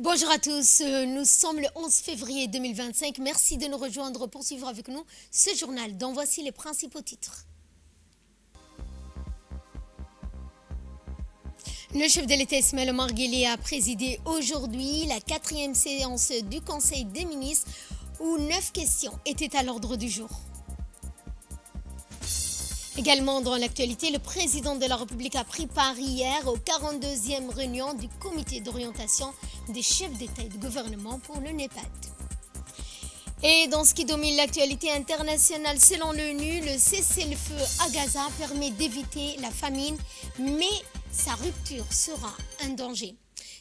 Bonjour à tous, nous sommes le 11 février 2025. Merci de nous rejoindre pour suivre avec nous ce journal dont voici les principaux titres. Le chef de l'État Ismaël Omar Guelleh a présidé aujourd'hui la 4e séance du Conseil des ministres où 9 questions étaient à l'ordre du jour. Également dans l'actualité, le président de la République a pris part hier aux 42e réunion du comité d'orientation des chefs d'État et de gouvernement pour le NEPAD. Et dans ce qui domine l'actualité internationale, selon l'ONU, le cessez-le-feu à Gaza permet d'éviter la famine, mais sa rupture sera un danger.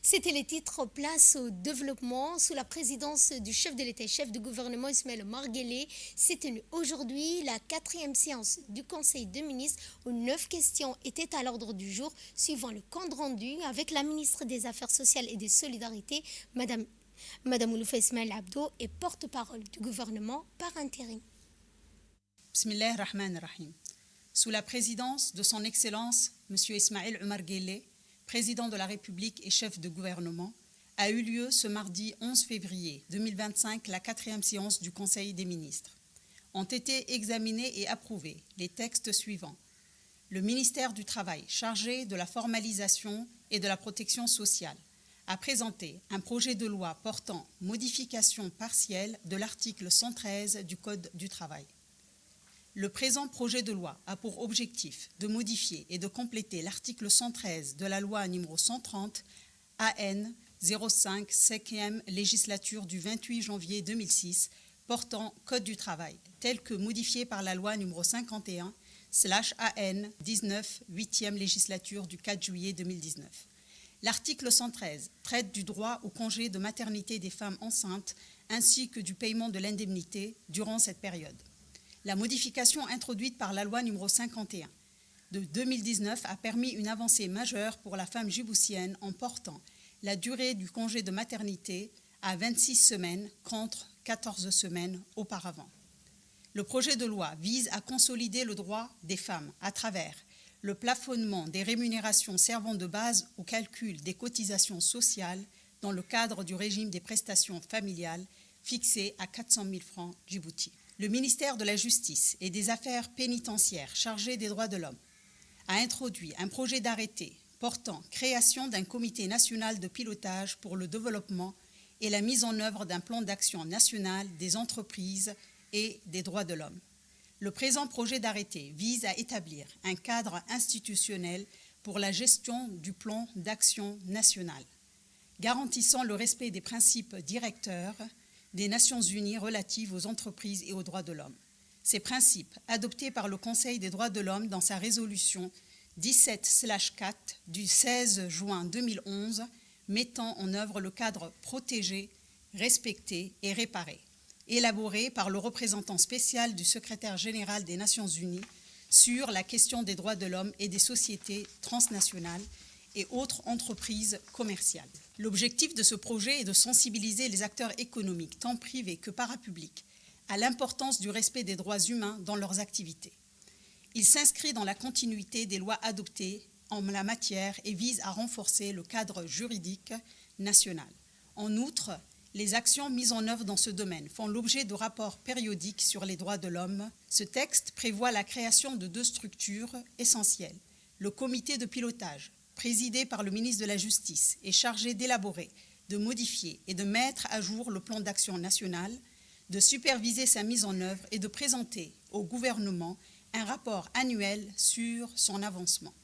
C'était les titres. Place au développement sous la présidence du chef de l'État et chef du gouvernement Ismaël Omar Guelleh. S'est tenue aujourd'hui la 4e séance du Conseil des ministres où 9 questions étaient à l'ordre du jour, suivant le compte rendu avec la ministre des Affaires sociales et des Solidarités, Madame Ouloufa Ismaël Abdo, et porte-parole du gouvernement par intérim. Bismillah ar-Rahman ar-Rahim. Sous la présidence de son Excellence, M. Ismaël Omar Guelleh, président de la République et chef de gouvernement, a eu lieu ce mardi 11 février 2025 la 4e séance du Conseil des ministres. Ont été examinés et approuvés les textes suivants. Le ministère du Travail, chargé de la formalisation et de la protection sociale, a présenté un projet de loi portant modification partielle de l'article 113 du Code du travail. Le présent projet de loi a pour objectif de modifier et de compléter l'article 113 de la loi n° 130 AN 05 5e législature du 28 janvier 2006 portant Code du travail, tel que modifié par la loi n° 51 AN 19 8e législature du 4 juillet 2019. L'article 113 traite du droit au congé de maternité des femmes enceintes ainsi que du paiement de l'indemnité durant cette période. La modification introduite par la loi n° 51 de 2019 a permis une avancée majeure pour la femme djiboutienne en portant la durée du congé de maternité à 26 semaines contre 14 semaines auparavant. Le projet de loi vise à consolider le droit des femmes à travers le plafonnement des rémunérations servant de base au calcul des cotisations sociales dans le cadre du régime des prestations familiales fixé à 400 000 francs djibouti. Le ministère de la Justice et des Affaires pénitentiaires chargé des droits de l'homme a introduit un projet d'arrêté portant création d'un comité national de pilotage pour le développement et la mise en œuvre d'un plan d'action national des entreprises et des droits de l'homme. Le présent projet d'arrêté vise à établir un cadre institutionnel pour la gestion du plan d'action national, garantissant le respect des principes directeurs des Nations Unies relatifs aux entreprises et aux droits de l'homme. Ces principes, adoptés par le Conseil des droits de l'homme dans sa résolution 17/4 du 16 juin 2011, mettant en œuvre le cadre protégé, respecté et réparé, élaboré par le représentant spécial du secrétaire général des Nations Unies sur la question des droits de l'homme et des sociétés transnationales et autres entreprises commerciales. L'objectif de ce projet est de sensibiliser les acteurs économiques, tant privés que parapublics, à l'importance du respect des droits humains dans leurs activités. Il s'inscrit dans la continuité des lois adoptées en la matière et vise à renforcer le cadre juridique national. En outre, les actions mises en œuvre dans ce domaine font l'objet de rapports périodiques sur les droits de l'homme. Ce texte prévoit la création de 2 structures essentielles. Le comité de pilotage, présidé par le ministre de la Justice, est chargé d'élaborer, de modifier et de mettre à jour le plan d'action national, de superviser sa mise en œuvre et de présenter au gouvernement un rapport annuel sur son avancement.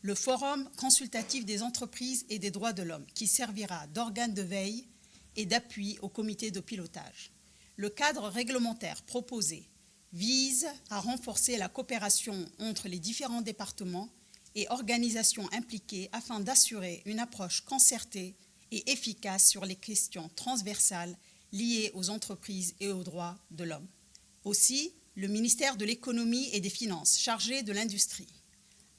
Le Forum consultatif des entreprises et des droits de l'homme, qui servira d'organe de veille et d'appui au comité de pilotage. Le cadre réglementaire proposé vise à renforcer la coopération entre les différents départements et organisations impliquées afin d'assurer une approche concertée et efficace sur les questions transversales liées aux entreprises et aux droits de l'homme. Aussi, le ministère de l'Économie et des Finances, chargé de l'industrie,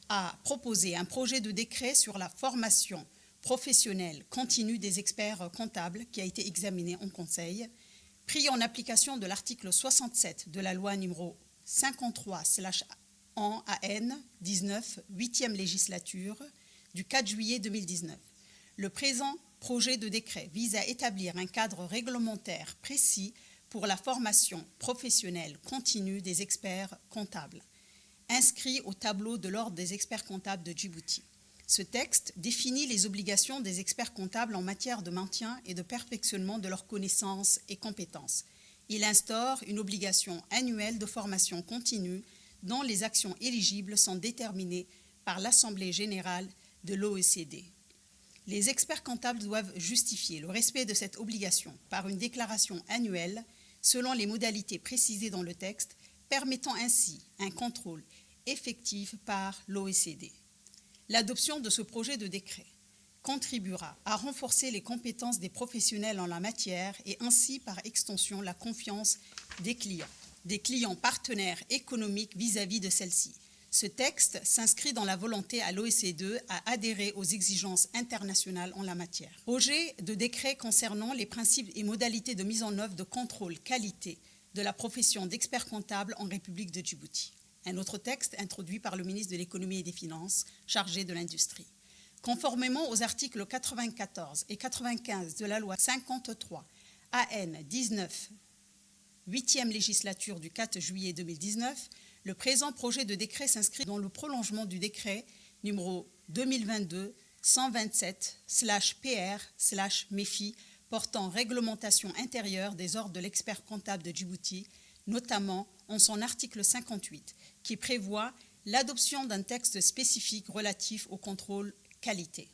a proposé un projet de décret sur la formation professionnelle continue des experts comptables qui a été examiné en Conseil, pris en application de l'article 67 de la loi n° 53/AN 19 8e législature du 4 juillet 2019. Le présent projet de décret vise à établir un cadre réglementaire précis pour la formation professionnelle continue des experts comptables, inscrit au tableau de l'Ordre des experts comptables de Djibouti. Ce texte définit les obligations des experts comptables en matière de maintien et de perfectionnement de leurs connaissances et compétences. Il instaure une obligation annuelle de formation continue dont les actions éligibles sont déterminées par l'Assemblée générale de l'OECD. Les experts comptables doivent justifier le respect de cette obligation par une déclaration annuelle selon les modalités précisées dans le texte, permettant ainsi un contrôle effectif par l'OECD. L'adoption de ce projet de décret contribuera à renforcer les compétences des professionnels en la matière et ainsi, par extension, la confiance des clients partenaires économiques vis-à-vis de celle-ci. Ce texte s'inscrit dans la volonté à l'OECD à adhérer aux exigences internationales en la matière. Projet de décret concernant les principes et modalités de mise en œuvre de contrôle qualité de la profession d'expert comptable en République de Djibouti. Un autre texte introduit par le ministre de l'Économie et des Finances, chargé de l'Industrie. Conformément aux articles 94 et 95 de la loi 53 AN 19, 8e législature du 4 juillet 2019, le présent projet de décret s'inscrit dans le prolongement du décret numéro 2022-127/PR/MEFI portant réglementation intérieure des ordres de l'expert comptable de Djibouti, notamment en son article 58, qui prévoit l'adoption d'un texte spécifique relatif au contrôle qualité.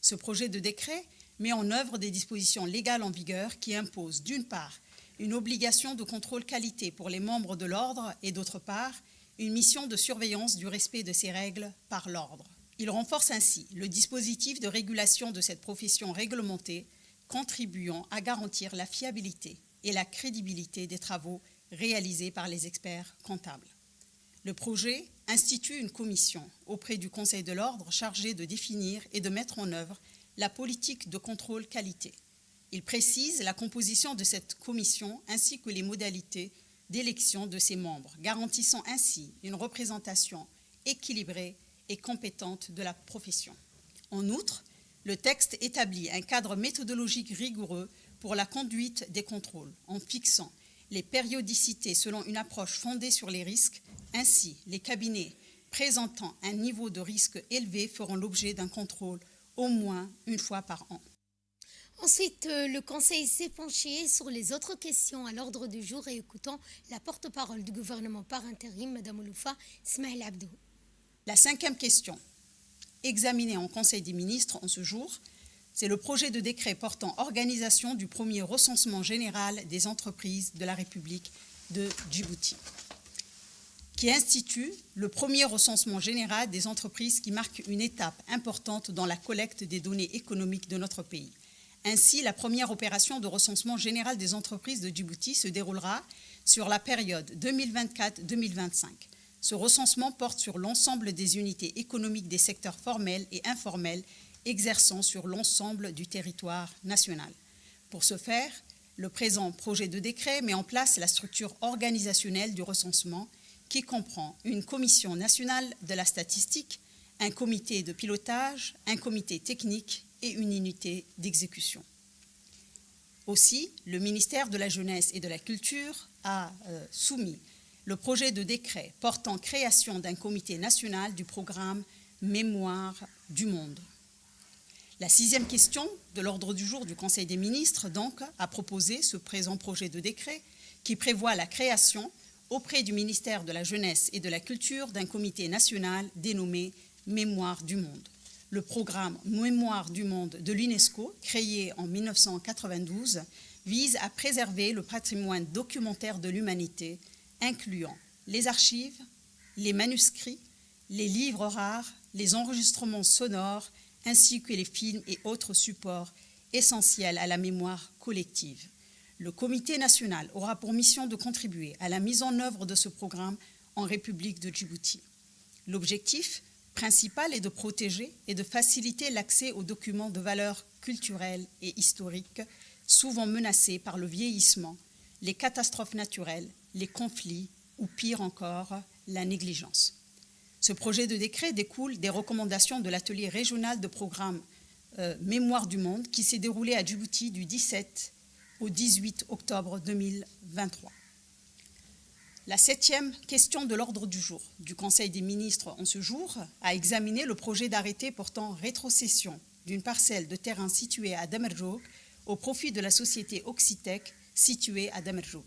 Ce projet de décret met en œuvre des dispositions légales en vigueur qui imposent d'une part une obligation de contrôle qualité pour les membres de l'ordre et d'autre part une mission de surveillance du respect de ces règles par l'ordre. Il renforce ainsi le dispositif de régulation de cette profession réglementée, contribuant à garantir la fiabilité et la crédibilité des travaux réalisés par les experts comptables. Le projet institue une commission auprès du Conseil de l'ordre chargée de définir et de mettre en œuvre la politique de contrôle qualité. Il précise la composition de cette commission ainsi que les modalités d'élection de ses membres, garantissant ainsi une représentation équilibrée et compétente de la profession. En outre, le texte établit un cadre méthodologique rigoureux pour la conduite des contrôles, en fixant les périodicités selon une approche fondée sur les risques. Ainsi, les cabinets présentant un niveau de risque élevé feront l'objet d'un contrôle au moins une fois par an. Ensuite, le Conseil s'est penché sur les autres questions à l'ordre du jour et écoutons la porte-parole du gouvernement par intérim, Mme Loufa Ismail Abdou. La 5e question, examinée en Conseil des ministres en ce jour, c'est le projet de décret portant organisation du premier recensement général des entreprises de la République de Djibouti, qui institue le premier recensement général des entreprises qui marque une étape importante dans la collecte des données économiques de notre pays. Ainsi, la première opération de recensement général des entreprises de Djibouti se déroulera sur la période 2024-2025. Ce recensement porte sur l'ensemble des unités économiques des secteurs formels et informels exerçant sur l'ensemble du territoire national. Pour ce faire, le présent projet de décret met en place la structure organisationnelle du recensement qui comprend une commission nationale de la statistique, un comité de pilotage, un comité technique et une unité d'exécution. Aussi, le ministère de la Jeunesse et de la Culture a soumis le projet de décret portant création d'un comité national du programme Mémoire du Monde. La 6e question de l'ordre du jour du Conseil des ministres, donc, a proposé ce présent projet de décret qui prévoit la création auprès du ministère de la Jeunesse et de la Culture d'un comité national dénommé Mémoire du Monde. Le programme Mémoire du Monde de l'UNESCO, créé en 1992, vise à préserver le patrimoine documentaire de l'humanité, incluant les archives, les manuscrits, les livres rares, les enregistrements sonores, ainsi que les films et autres supports essentiels à la mémoire collective. Le Comité national aura pour mission de contribuer à la mise en œuvre de ce programme en République de Djibouti. L'objectif principal est de protéger et de faciliter l'accès aux documents de valeur culturelle et historique, souvent menacés par le vieillissement, les catastrophes naturelles, les conflits ou pire encore, la négligence. Ce projet de décret découle des recommandations de l'atelier régional de programme Mémoire du Monde qui s'est déroulée à Djibouti du 17 au 18 octobre 2023. La 7e question de l'ordre du jour du Conseil des ministres en ce jour a examiné le projet d'arrêté portant rétrocession d'une parcelle de terrain située à Damerjoug au profit de la société Oxitec située à Damerjoug.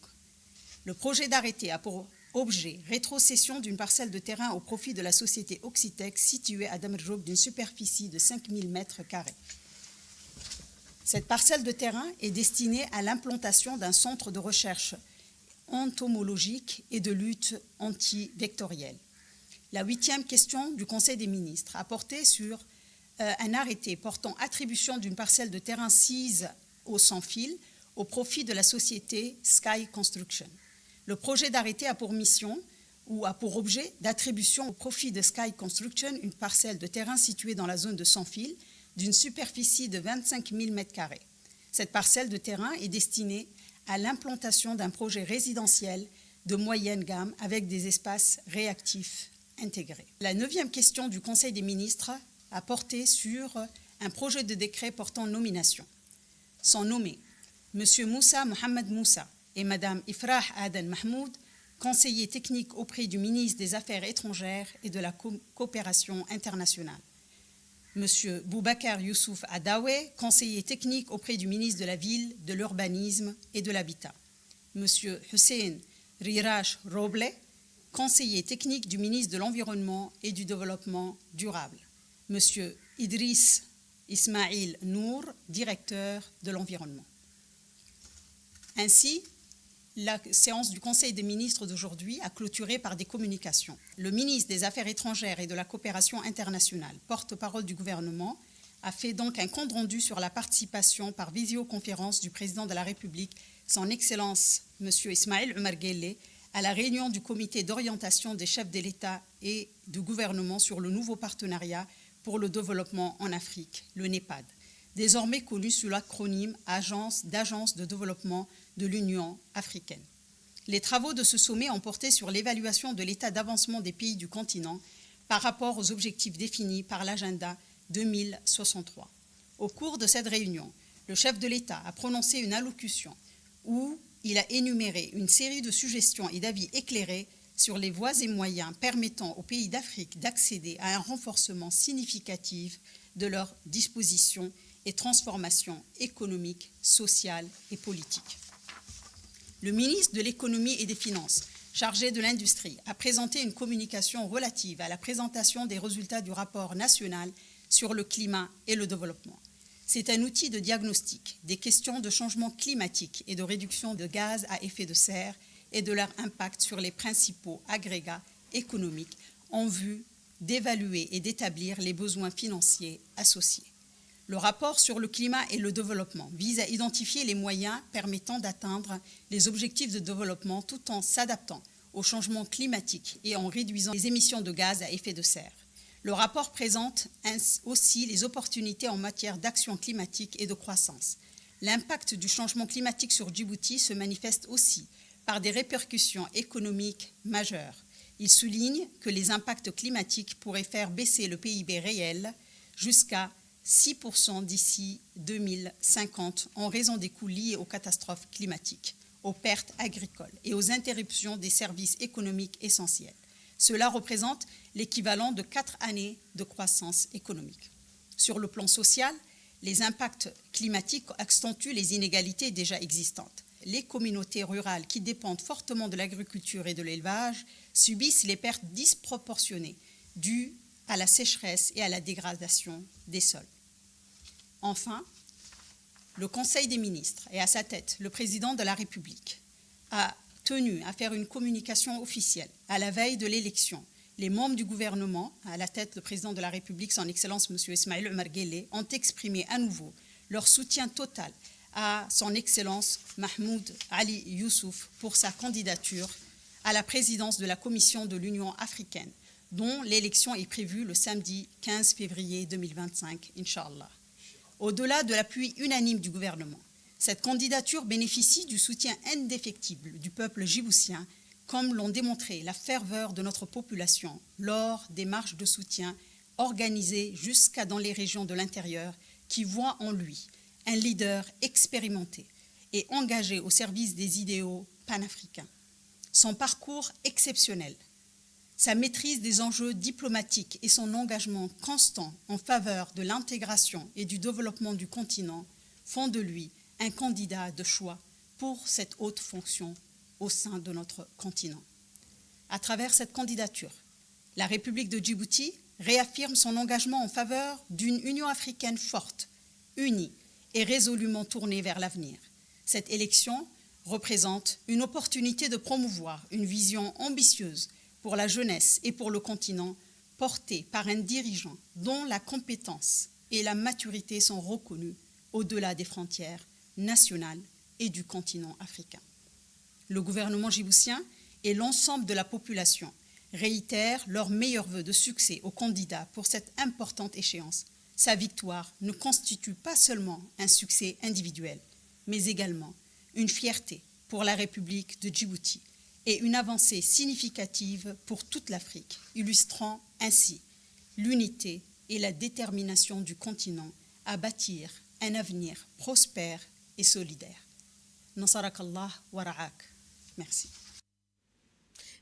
Le projet d'arrêté a pour objet rétrocession d'une parcelle de terrain au profit de la société Oxitec située à Damerjoug d'une superficie de 5000 m². Cette parcelle de terrain est destinée à l'implantation d'un centre de recherche entomologique et de lutte antivectorielle. La 8e question du Conseil des ministres a porté sur un arrêté portant attribution d'une parcelle de terrain sise au sans-fil au profit de la société Sky Construction. Le projet d'arrêté a pour mission ou a pour objet d'attribution au profit de Sky Construction une parcelle de terrain située dans la zone de sans-fil d'une superficie de 25 000 m². Cette parcelle de terrain est destinée à l'implantation d'un projet résidentiel de moyenne gamme avec des espaces réactifs intégrés. La 9e question du Conseil des ministres a porté sur un projet de décret portant nomination. Sont nommés M. Moussa Mohamed Moussa et Mme Ifrah Aden Mahmoud, conseillers techniques auprès du ministre des Affaires étrangères et de la coopération internationale. M. Boubacar Youssouf Adaoué, conseiller technique auprès du ministre de la Ville, de l'Urbanisme et de l'Habitat. M. Hussein Rirash Roble, conseiller technique du ministre de l'Environnement et du Développement durable. M. Idriss Ismail Nour, directeur de l'Environnement. Ainsi, la séance du Conseil des ministres d'aujourd'hui a clôturé par des communications. Le ministre des Affaires étrangères et de la coopération internationale, porte-parole du gouvernement, a fait donc un compte-rendu sur la participation par visioconférence du président de la République, son Excellence M. Ismail Omar Guelleh, à la réunion du comité d'orientation des chefs de l'État et du gouvernement sur le nouveau partenariat pour le développement en Afrique, le NEPAD, désormais connu sous l'acronyme Agence de développement de l'Union africaine. Les travaux de ce sommet ont porté sur l'évaluation de l'état d'avancement des pays du continent par rapport aux objectifs définis par l'agenda 2063. Au cours de cette réunion, le chef de l'État a prononcé une allocution où il a énuméré une série de suggestions et d'avis éclairés sur les voies et moyens permettant aux pays d'Afrique d'accéder à un renforcement significatif de leurs dispositions et transformations économiques, sociales et politiques. Le ministre de l'Économie et des Finances, chargé de l'Industrie, a présenté une communication relative à la présentation des résultats du rapport national sur le climat et le développement. C'est un outil de diagnostic des questions de changement climatique et de réduction de gaz à effet de serre et de leur impact sur les principaux agrégats économiques en vue d'évaluer et d'établir les besoins financiers associés. Le rapport sur le climat et le développement vise à identifier les moyens permettant d'atteindre les objectifs de développement tout en s'adaptant au changement climatique et en réduisant les émissions de gaz à effet de serre. Le rapport présente aussi les opportunités en matière d'action climatique et de croissance. L'impact du changement climatique sur Djibouti se manifeste aussi par des répercussions économiques majeures. Il souligne que les impacts climatiques pourraient faire baisser le PIB réel jusqu'à 6% d'ici 2050 en raison des coûts liés aux catastrophes climatiques, aux pertes agricoles et aux interruptions des services économiques essentiels. Cela représente l'équivalent de 4 années de croissance économique. Sur le plan social, les impacts climatiques accentuent les inégalités déjà existantes. Les communautés rurales qui dépendent fortement de l'agriculture et de l'élevage subissent les pertes disproportionnées dues à la sécheresse et à la dégradation des sols. Enfin, le Conseil des ministres et à sa tête le président de la République a tenu à faire une communication officielle à la veille de l'élection. Les membres du gouvernement, à la tête le président de la République, son Excellence M. Ismail Omar Guelleh, ont exprimé à nouveau leur soutien total à son Excellence Mahmoud Ali Youssouf pour sa candidature à la présidence de la Commission de l'Union africaine, dont l'élection est prévue le samedi 15 février 2025, Inch'Allah. Au-delà de l'appui unanime du gouvernement, cette candidature bénéficie du soutien indéfectible du peuple djiboutien, comme l'ont démontré la ferveur de notre population lors des marches de soutien organisées jusqu'à dans les régions de l'intérieur qui voit en lui un leader expérimenté et engagé au service des idéaux panafricains. Son parcours exceptionnel, sa maîtrise des enjeux diplomatiques et son engagement constant en faveur de l'intégration et du développement du continent font de lui un candidat de choix pour cette haute fonction au sein de notre continent. À travers cette candidature, la République de Djibouti réaffirme son engagement en faveur d'une Union africaine forte, unie et résolument tournée vers l'avenir. Cette élection représente une opportunité de promouvoir une vision ambitieuse pour la jeunesse et pour le continent, portée par un dirigeant dont la compétence et la maturité sont reconnues au-delà des frontières nationales et du continent africain. Le gouvernement djiboutien et l'ensemble de la population réitèrent leurs meilleurs vœux de succès au candidat pour cette importante échéance. Sa victoire ne constitue pas seulement un succès individuel, mais également une fierté pour la République de Djibouti et une avancée significative pour toute l'Afrique, illustrant ainsi l'unité et la détermination du continent à bâtir un avenir prospère et solidaire. Nasarakallah wa ra'ak. Merci.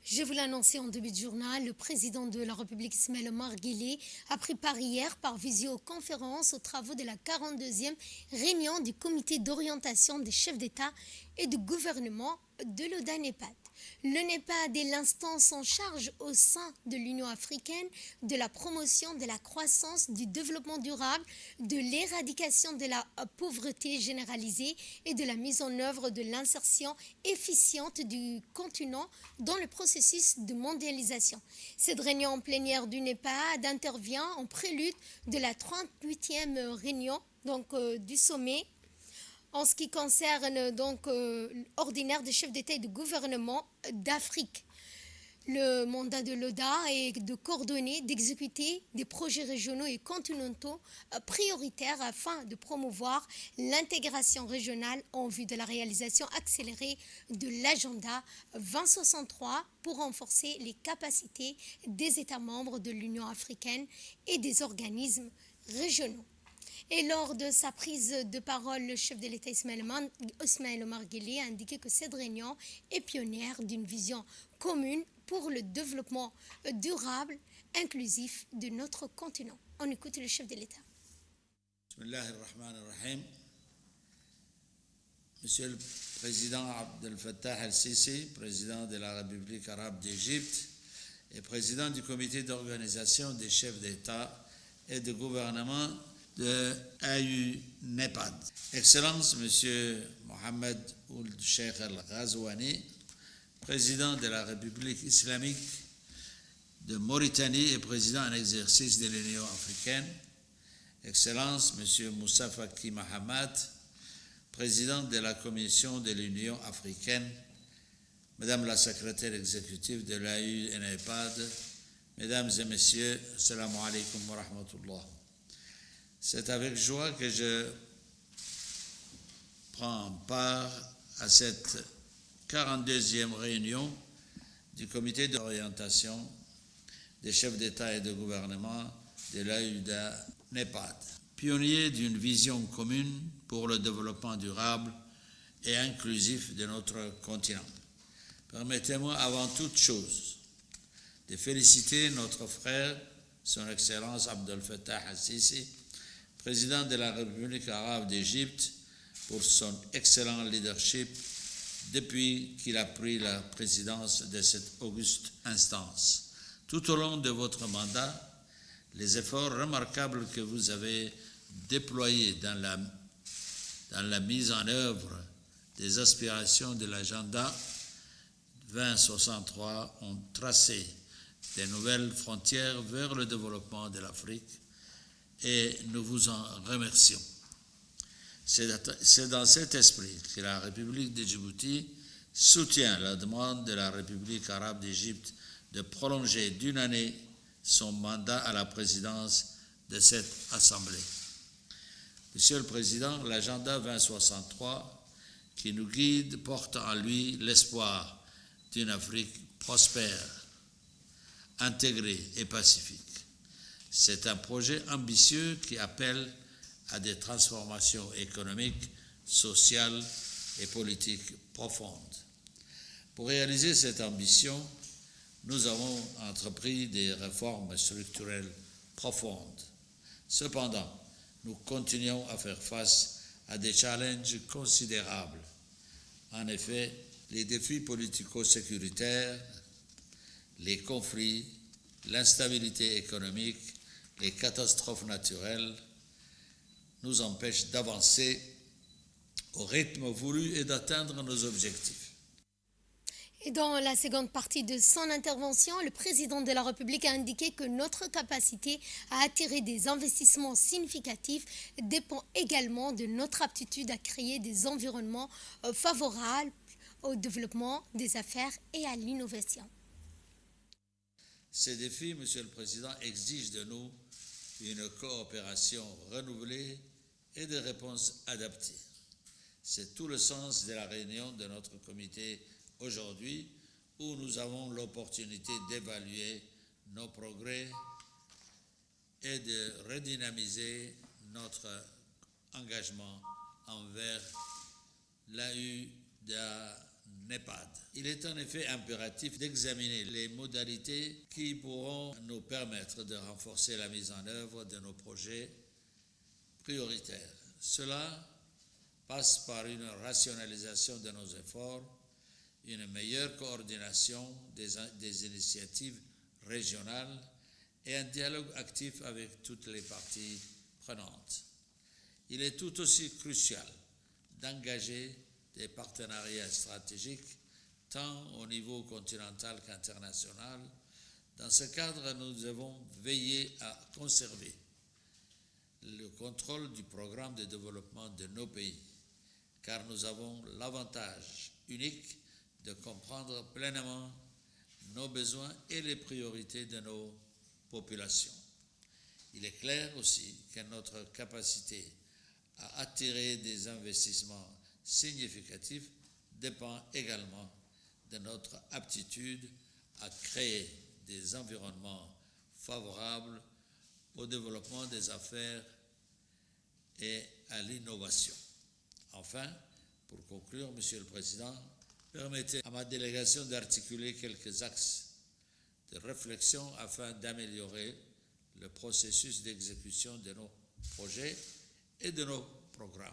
Je vous l'ai annoncé en début de journal, le président de la République Ismaël Omar Guelleh a pris part hier par visioconférence aux travaux de la 42e réunion du comité d'orientation des chefs d'État et de gouvernement de l'ODA-NEPAD. Le NEPAD est l'instance en charge au sein de l'Union africaine de la promotion de la croissance, du développement durable, de l'éradication de la pauvreté généralisée et de la mise en œuvre de l'insertion efficiente du continent dans le processus de mondialisation. Cette réunion plénière du NEPAD intervient en prélude de la 38e réunion du sommet en ce qui concerne ordinaire des chefs d'État et de gouvernement d'Afrique. Le mandat de l'ODA est de coordonner, d'exécuter des projets régionaux et continentaux prioritaires afin de promouvoir l'intégration régionale en vue de la réalisation accélérée de l'agenda 2063 pour renforcer les capacités des États membres de l'Union africaine et des organismes régionaux. Et lors de sa prise de parole, le chef de l'État Ismaël Omar Guelleh a indiqué que cette réunion est pionnière d'une vision commune pour le développement durable, inclusif de notre continent. On écoute le chef de l'État. Bismillahirrahmanirrahim. Monsieur le Président Abdel Fattah el-Sisi, président de la République arabe d'Égypte et président du comité d'organisation des chefs d'État et de gouvernement de AU-NEPAD. Excellence, Monsieur Mohamed Ould Cheikh El-Ghazouani, président de la République islamique de Mauritanie et président en exercice de l'Union africaine. Excellence, Monsieur Moussa Faki Mahamat, président de la Commission de l'Union africaine, Madame la secrétaire exécutive de l'AU-NEPAD, Mesdames et Messieurs, Assalamu alaikum wa rahmatullah. C'est avec joie que je prends part à cette 42e réunion du comité d'orientation des chefs d'État et de gouvernement de l'AU-NEPAD, pionnier d'une vision commune pour le développement durable et inclusif de notre continent. Permettez-moi avant toute chose de féliciter notre frère, son Excellence Abdel Fattah el-Sisi, président de la République arabe d'Égypte, pour son excellent leadership depuis qu'il a pris la présidence de cette auguste instance. Tout au long de votre mandat, les efforts remarquables que vous avez déployés dans la mise en œuvre des aspirations de l'agenda 2063 ont tracé de nouvelles frontières vers le développement de l'Afrique et nous vous en remercions. C'est dans cet esprit que la République de Djibouti soutient la demande de la République arabe d'Égypte de prolonger d'une année son mandat à la présidence de cette Assemblée. Monsieur le Président, l'agenda 2063 qui nous guide porte en lui l'espoir d'une Afrique prospère, intégrée et pacifique. C'est un projet ambitieux qui appelle à des transformations économiques, sociales et politiques profondes. Pour réaliser cette ambition, nous avons entrepris des réformes structurelles profondes. Cependant, nous continuons à faire face à des challenges considérables. En effet, les défis politico-sécuritaires, les conflits, l'instabilité économique, les catastrophes naturelles nous empêchent d'avancer au rythme voulu et d'atteindre nos objectifs. Et dans la seconde partie de son intervention, le président de la République a indiqué que notre capacité à attirer des investissements significatifs dépend également de notre aptitude à créer des environnements favorables au développement des affaires et à l'innovation. Ces défis, Monsieur le Président, exigent de nous une coopération renouvelée et des réponses adaptées. C'est tout le sens de la réunion de notre comité aujourd'hui, où nous avons l'opportunité d'évaluer nos progrès et de redynamiser notre engagement envers l'AUDA-NEPAD. Il est en effet impératif d'examiner les modalités qui pourront nous permettre de renforcer la mise en œuvre de nos projets prioritaires. Cela passe par une rationalisation de nos efforts, une meilleure coordination des initiatives régionales et un dialogue actif avec toutes les parties prenantes. Il est tout aussi crucial d'engager des partenariats stratégiques tant au niveau continental qu'international. Dans ce cadre, nous devons veiller à conserver le contrôle du programme de développement de nos pays, car nous avons l'avantage unique de comprendre pleinement nos besoins et les priorités de nos populations. Il est clair aussi que notre capacité à attirer des investissements significatifs dépend également de notre aptitude à créer des environnements favorables au développement des affaires et à l'innovation. Enfin, pour conclure, Monsieur le Président, permettez à ma délégation d'articuler quelques axes de réflexion afin d'améliorer le processus d'exécution de nos projets et de nos programmes,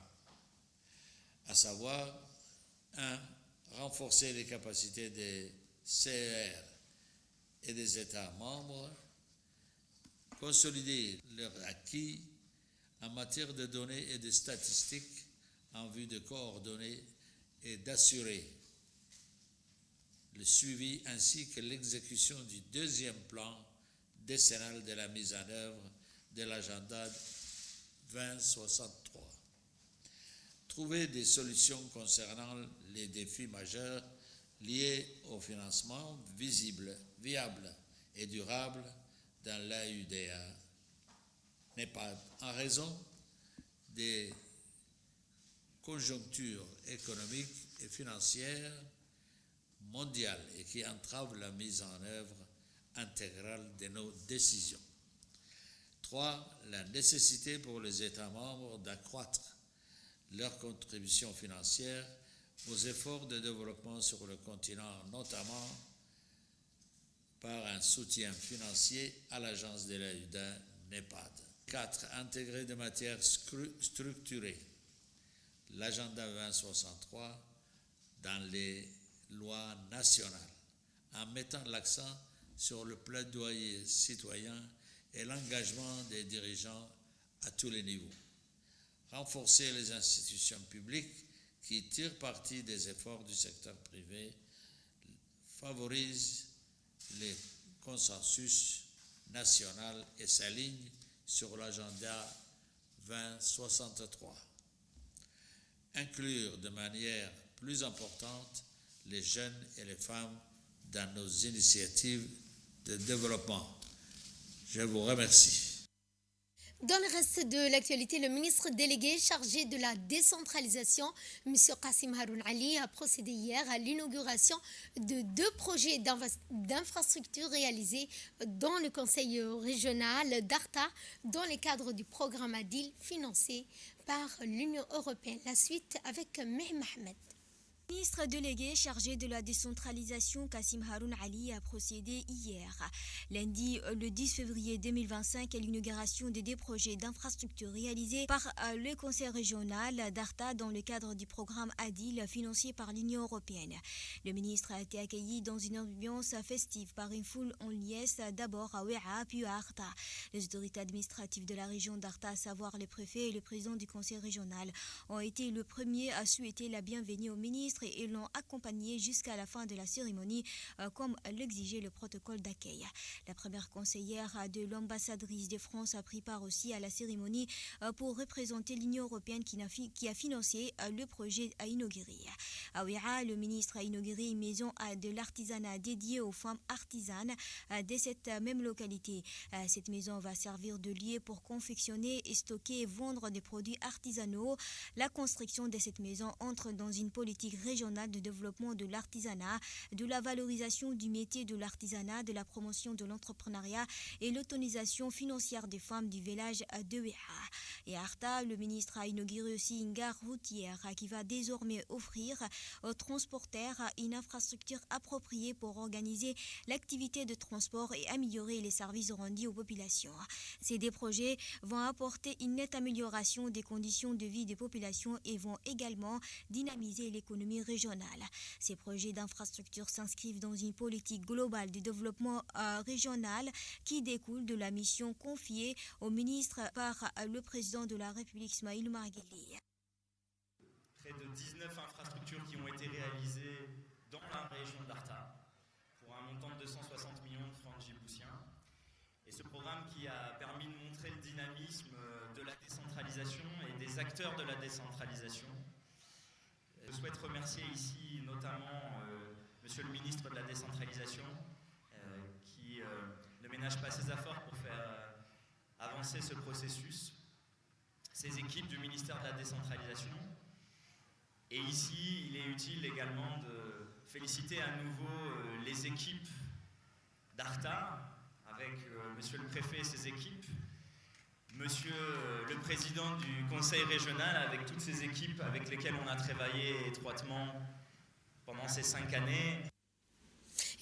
à savoir 1. Renforcer les capacités des CER et des États membres, consolider leurs acquis en matière de données et de statistiques en vue de coordonner et d'assurer le suivi ainsi que l'exécution du deuxième plan décennal de la mise en œuvre de l'agenda 2063. Trouver des solutions concernant les défis majeurs liés au financement visible, viable et durable dans l'AUDA NEPAD en raison des conjonctures économiques et financières mondiales et qui entravent la mise en œuvre intégrale de nos décisions. 3. La nécessité pour les États membres d'accroître leur contribution financière aux efforts de développement sur le continent, notamment par un soutien financier à l'agence de l'AUDA NEPAD. 4. Intégrer de manière structurée l'agenda 2063 dans les lois nationales, en mettant l'accent sur le plaidoyer citoyen et l'engagement des dirigeants à tous les niveaux. Renforcer les institutions publiques qui tirent parti des efforts du secteur privé, favorise les consensus national et s'aligne sur l'agenda 2063. Inclure de manière plus importante les jeunes et les femmes dans nos initiatives de développement. Je vous remercie. Dans le reste de l'actualité, le ministre délégué chargé de la décentralisation, M. Kassim Haroun Ali, a procédé hier à l'inauguration de 2 projets d'infrastructures réalisés dans le conseil régional d'Arta dans le cadre du programme ADIL financé par l'Union européenne. La suite avec Meh Mohamed. Le ministre délégué chargé de la décentralisation, Kassim Haroun Ali, a procédé hier, lundi le 10 février 2025, à l'inauguration des 2 projets d'infrastructure réalisés par le Conseil régional d'Arta dans le cadre du programme ADIL financé par l'Union européenne. Le ministre a été accueilli dans une ambiance festive par une foule en liesse, d'abord à Ouéa puis à Arta. Les autorités administratives de la région d'Arta, à savoir le préfet et le président du Conseil régional, ont été le premier à souhaiter la bienvenue au ministre et l'ont accompagné jusqu'à la fin de la cérémonie, comme l'exigeait le protocole d'accueil. La première conseillère de l'ambassadrice de France a pris part aussi à la cérémonie pour représenter l'Union européenne qui a financé le projet à inaugurer. À Ouéa, le ministre a inauguré une maison de l'artisanat dédiée aux femmes artisanes de cette même localité. Cette maison va servir de lieu pour confectionner, stocker et vendre des produits artisanaux. La construction de cette maison entre dans une politique régionale de développement de l'artisanat, de la valorisation du métier de l'artisanat, de la promotion de l'entrepreneuriat et l'autonomisation financière des femmes du village de Ouéa. Et à Arta, le ministre a inauguré aussi une gare routière qui va désormais offrir aux transporteurs une infrastructure appropriée pour organiser l'activité de transport et améliorer les services rendus aux populations. Ces 2 projets vont apporter une nette amélioration des conditions de vie des populations et vont également dynamiser l'économie régionale. Ces projets d'infrastructure s'inscrivent dans une politique globale de développement régional qui découle de la mission confiée au ministre par le président de la République, Ismaïl Omar Guelleh. Près de 19 infrastructures qui ont été réalisées dans la région d'Arta pour un montant de 260 millions de francs djiboutiens. Et ce programme qui a permis de montrer le dynamisme de la décentralisation et des acteurs de la décentralisation. Je souhaite remercier ici notamment Monsieur le ministre de la décentralisation qui ne ménage pas ses efforts pour faire avancer ce processus, ses équipes du ministère de la décentralisation. Et ici, il est utile également de féliciter à nouveau les équipes d'Arta, avec Monsieur le préfet et ses équipes, Monsieur le président du conseil régional avec toutes ses équipes avec lesquelles on a travaillé étroitement pendant ces 5 années.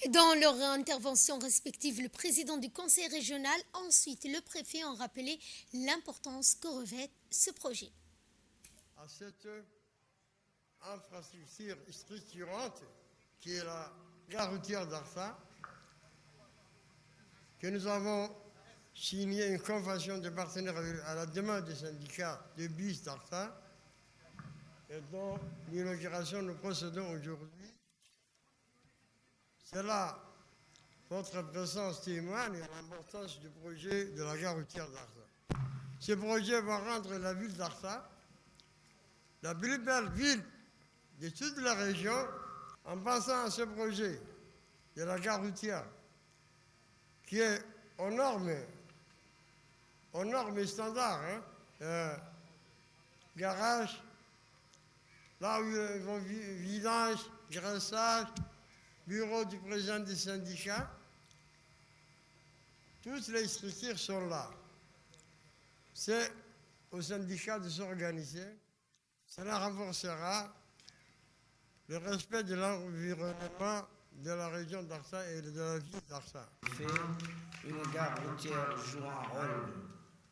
Dans leur intervention respective, le président du conseil régional, ensuite le préfet, ont rappelé l'importance que revêt ce projet. À cette infrastructure structurante qui est la gare routière d'Arta, que nous avons signé une convention de partenariat à la demande des syndicats de bus d'Arta et dont l'inauguration nous procédons aujourd'hui. C'est là votre présence témoigne de l'importance du projet de la gare routière d'Arta. Ce projet va rendre la ville d'Arta la plus belle ville de toute la région en pensant à ce projet de la gare routière qui est aux normes standards. Garage, là où ils vont vidange, graissage, bureau du président des syndicats, toutes les structures sont là. C'est aux syndicats de s'organiser. Cela renforcera le respect de l'environnement de la région d'Arta et de la ville d'Arta. Une gare routière joue un rôle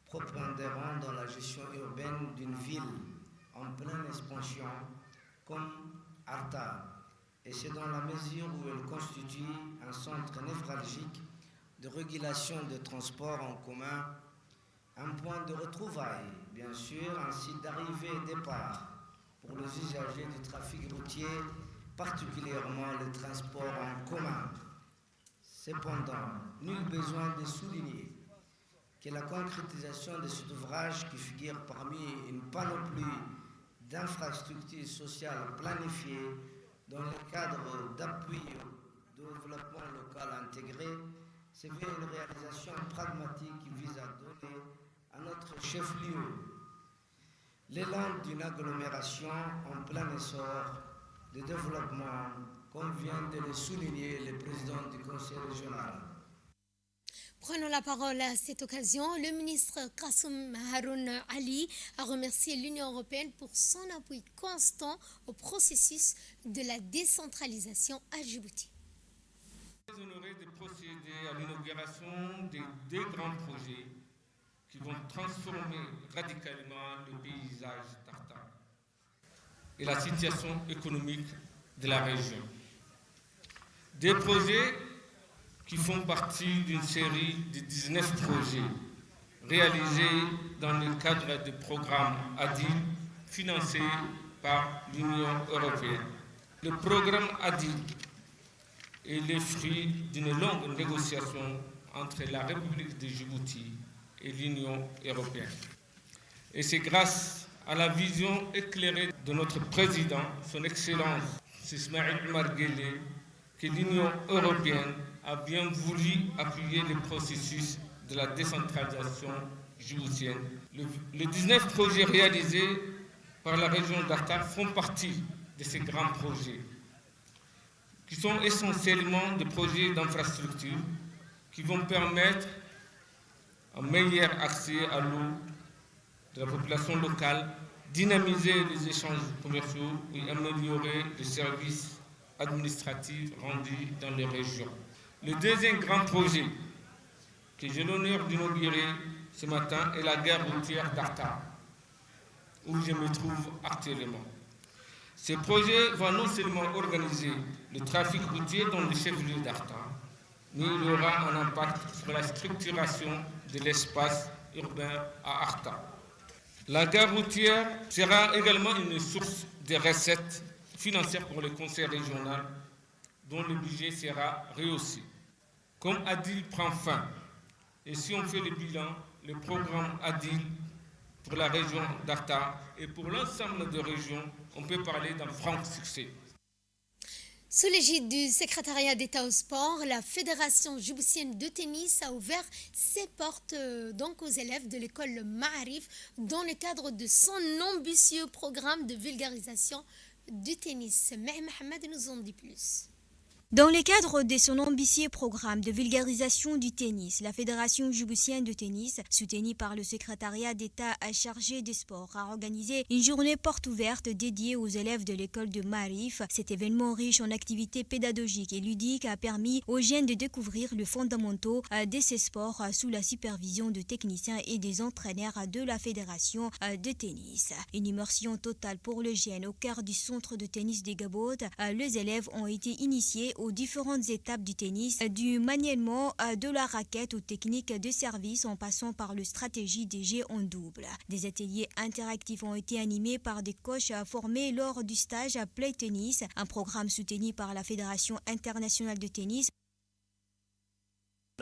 prépondérant dans la gestion urbaine d'une ville en pleine expansion comme Arta. Et c'est dans la mesure où elle constitue un centre névralgique de régulation de transport en commun, un point de retrouvailles, bien sûr, un site d'arrivée et départ pour les usagers du trafic routier, particulièrement le transport en commun. Cependant, nul besoin de souligner que la concrétisation de cet ouvrage qui figure parmi une panoplie d'infrastructures sociales planifiées dans le cadre d'appui au développement local intégré, se veut une réalisation pragmatique qui vise à donner à notre chef-lieu. L'élan d'une agglomération en plein essor de développement, comme vient de le souligner le président du conseil régional. Prenons la parole à cette occasion. Le ministre Kassim Haroun Ali a remercié l'Union européenne pour son appui constant au processus de la décentralisation à Djibouti. Je suis honoré de procéder à l'inauguration des deux grands projets qui vont transformer radicalement le paysage tartare et la situation économique de la région. Des projets qui font partie d'une série de 19 projets réalisés dans le cadre du programme ADIL financé par l'Union européenne. Le programme ADIL est le fruit d'une longue négociation entre la République de Djibouti et l'Union européenne. Et c'est grâce à la vision éclairée de notre président, son Excellence Ismaïl Omar Guelleh, que l'Union européenne a bien voulu appuyer le processus de la décentralisation djiboutienne. Les 19 projets réalisés par la région d'Arta font partie de ces grands projets, qui sont essentiellement des projets d'infrastructure qui vont permettre un meilleur accès à l'eau de la population locale, dynamiser les échanges commerciaux et améliorer les services administratifs rendus dans les régions. Le deuxième grand projet que j'ai l'honneur d'inaugurer ce matin est la gare routière d'Arta, où je me trouve actuellement. Ce projet va non seulement organiser le trafic routier dans le chef-lieu d'Arta, mais il aura un impact sur la structuration de l'espace urbain à Arta. La gare routière sera également une source de recettes financières pour le conseil régional, dont le budget sera rehaussé. Comme ADIL prend fin, et si on fait le bilan, le programme ADIL pour la région d'Arta et pour l'ensemble des régions, on peut parler d'un franc succès. Sous l'égide du secrétariat d'État au sport, la Fédération djiboutienne de tennis a ouvert ses portes donc aux élèves de l'école Ma'arif dans le cadre de son ambitieux programme de vulgarisation du tennis. Meh Mohamed nous en dit plus. Dans le cadre de son ambitieux programme de vulgarisation du tennis, la Fédération djiboutienne de tennis, soutenue par le secrétariat d'État chargé des sports, a organisé une journée porte ouverte dédiée aux élèves de l'école de Ma'arif. Cet événement riche en activités pédagogiques et ludiques a permis aux jeunes de découvrir les fondamentaux de ces sports sous la supervision de techniciens et des entraîneurs de la Fédération de tennis. Une immersion totale pour les jeunes au cœur du centre de tennis des Gabotes. Les élèves ont été initiés aux différentes étapes du tennis, du maniement de la raquette aux techniques de service en passant par la stratégie des jeux en double. Des ateliers interactifs ont été animés par des coachs formés lors du stage Play Tennis, un programme soutenu par la Fédération internationale de tennis.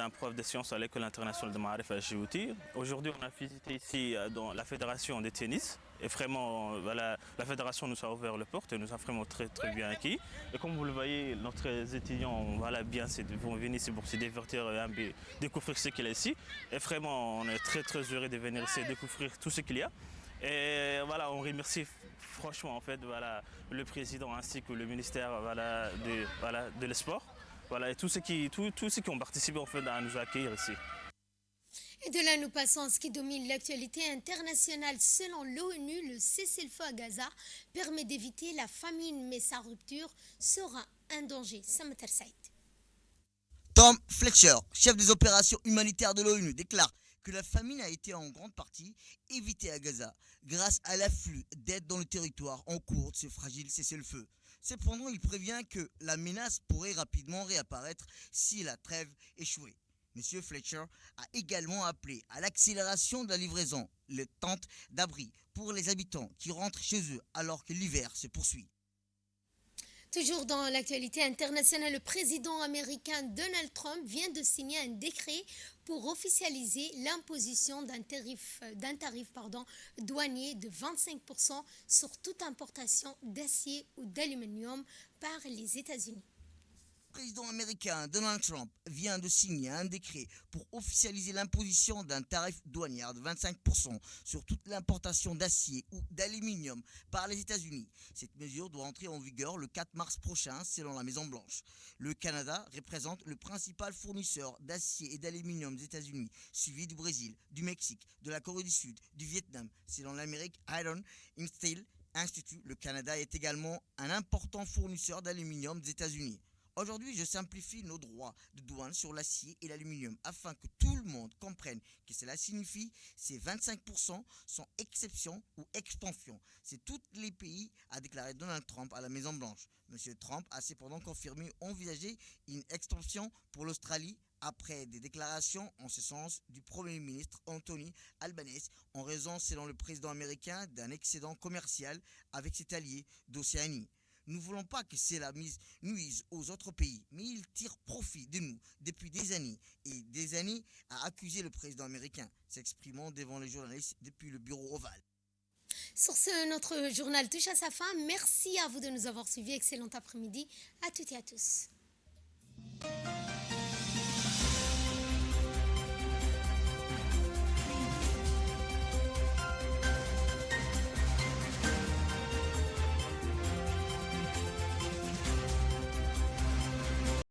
Un prof de sciences à l'école internationale de Ma'arif à Djibouti. Aujourd'hui, on a visité ici dans la fédération de tennis. Et vraiment, voilà, la fédération nous a ouvert les portes et nous a vraiment très bien acquis. Et comme vous le voyez, notre étudiants vont venir ici pour se divertir et un peu découvrir ce qu'il y a ici. Et vraiment, on est très heureux de venir ici découvrir tout ce qu'il y a. Et voilà, on remercie franchement en fait, voilà, le président ainsi que le ministère de l'Esport. Voilà, et tous ceux qui ont participé en fait, à nous accueillir ici. Et de là, nous passons à ce qui domine l'actualité internationale. Selon l'ONU, le cessez-le-feu à Gaza permet d'éviter la famine, mais sa rupture sera un danger. Sameter Saïd. Tom Fletcher, chef des opérations humanitaires de l'ONU, déclare que la famine a été en grande partie évitée à Gaza grâce à l'afflux d'aide dans le territoire en cours de ce fragile cessez-le-feu. Cependant, il prévient que la menace pourrait rapidement réapparaître si la trêve échouait. M. Fletcher a également appelé à l'accélération de la livraison, les tentes d'abri pour les habitants qui rentrent chez eux alors que l'hiver se poursuit. Toujours dans l'actualité internationale, le président américain Donald Trump vient de signer un décret pour officialiser l'imposition d'un tarif douanier de 25% sur toute importation d'acier ou d'aluminium par les États-Unis. Le président américain Donald Trump vient de signer un décret pour officialiser l'imposition d'un tarif douanier de 25% sur toute l'importation d'acier ou d'aluminium par les États-Unis. Cette mesure doit entrer en vigueur le 4 mars prochain selon la Maison-Blanche. Le Canada représente le principal fournisseur d'acier et d'aluminium des États-Unis, suivi du Brésil, du Mexique, de la Corée du Sud, du Vietnam. Selon l'American Iron and Steel Institute, le Canada est également un important fournisseur d'aluminium des États-Unis. Aujourd'hui, je simplifie nos droits de douane sur l'acier et l'aluminium afin que tout le monde comprenne que cela signifie ces 25% sans exception ou expansion. C'est tous les pays, a déclaré Donald Trump à la Maison-Blanche. M. Trump a cependant confirmé envisager une extension pour l'Australie après des déclarations en ce sens du Premier ministre Anthony Albanese en raison, selon le président américain, d'un excédent commercial avec ses alliés d'Océanie. Nous ne voulons pas que cela nuise aux autres pays, mais ils tirent profit de nous depuis des années et des années, a accusé le président américain, s'exprimant devant les journalistes depuis le bureau ovale. Sur ce, notre journal touche à sa fin. Merci à vous de nous avoir suivis. Excellent après-midi à toutes et à tous.